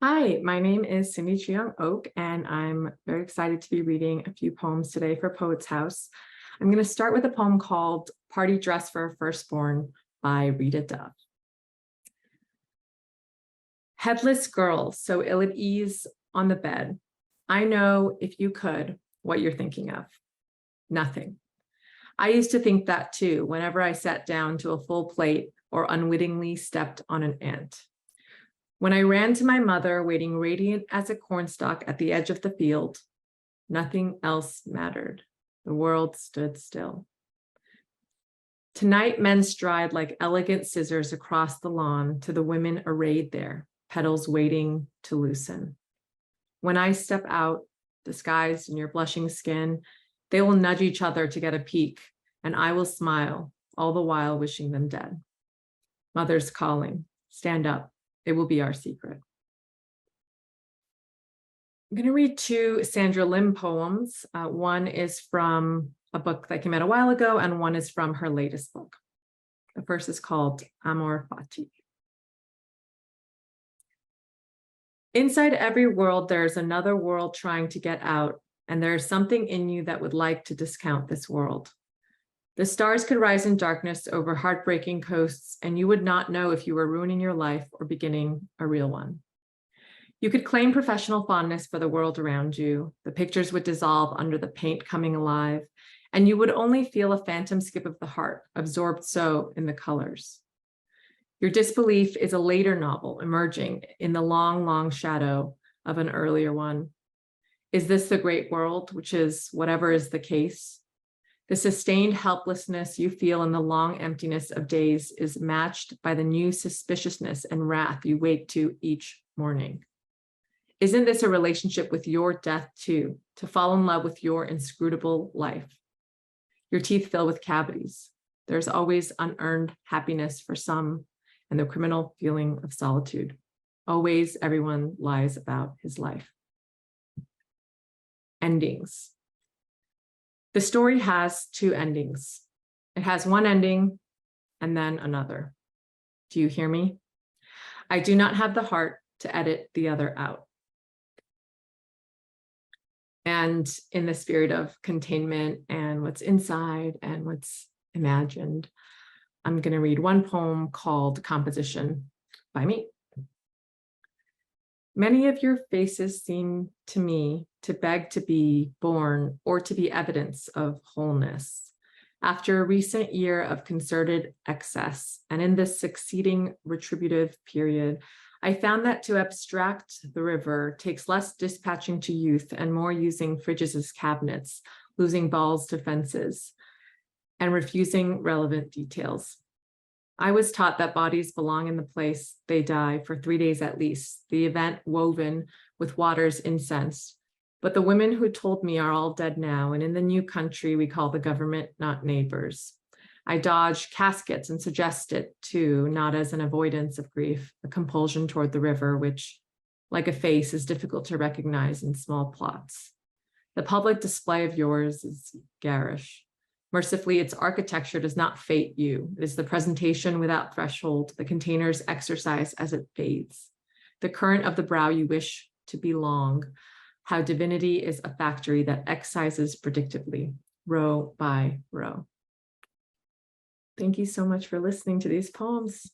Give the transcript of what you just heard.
Hi, my name is Cindy Juyoung Ok, and I'm very excited to be reading a few poems today for Poets House. I'm going to start with a poem called Party Dress for a Firstborn by Rita Dove. Headless girl, so ill at ease on the bed. I know, if you could, what you're thinking of. Nothing. I used to think that too, whenever I sat down to a full plate or unwittingly stepped on an ant. When I ran to my mother, waiting radiant as a cornstalk at the edge of the field, nothing else mattered. The world stood still. Tonight, men stride like elegant scissors across the lawn to the women arrayed there, petals waiting to loosen. When I step out, disguised in your blushing skin, they will nudge each other to get a peek, and I will smile, all the while wishing them dead. Mother's calling, stand up. It will be our secret. I'm going to read two Sandra Lim poems. One is from a book that came out a while ago, and one is from her latest book. The first is called Amor Fati. Inside every world, there's another world trying to get out, and there is something in you that would like to discount this world. The stars could rise in darkness over heartbreaking coasts, and you would not know if you were ruining your life or beginning a real one. You could claim professional fondness for the world around you. The pictures would dissolve under the paint coming alive, and you would only feel a phantom skip of the heart, absorbed so in the colors. Your disbelief is a later novel emerging in the long, long shadow of an earlier one. Is this the great world, which is whatever is the case? The sustained helplessness you feel in the long emptiness of days is matched by the new suspiciousness and wrath you wake to each morning. Isn't this a relationship with your death too, to fall in love with your inscrutable life? Your teeth fill with cavities. There's always unearned happiness for some and the criminal feeling of solitude. Always everyone lies about his life. Endings. The story has two endings. It has one ending and then another. Do you hear me? I do not have the heart to edit the other out. And in the spirit of containment and what's inside and what's imagined, I'm going to read one poem called Composition by me. Many of your faces seem to me to beg to be born or to be evidence of wholeness. After a recent year of concerted excess, and in this succeeding retributive period, I found that to abstract the river takes less dispatching to youth and more using fridges as cabinets, losing balls to fences, and refusing relevant details. I was taught that bodies belong in the place they die for 3 days at least, the event woven with water's incense. But the women who told me are all dead now, and in the new country we call the government not neighbors. I dodge caskets and suggest it too, not as an avoidance of grief, a compulsion toward the river, which, like a face, is difficult to recognize in small plots. The public display of yours is garish. Mercifully, its architecture does not fate you. It is the presentation without threshold, the container's exercise as it fades. The current of the brow you wish to belong, how divinity is a factory that excises predictably, row by row. Thank you so much for listening to these poems.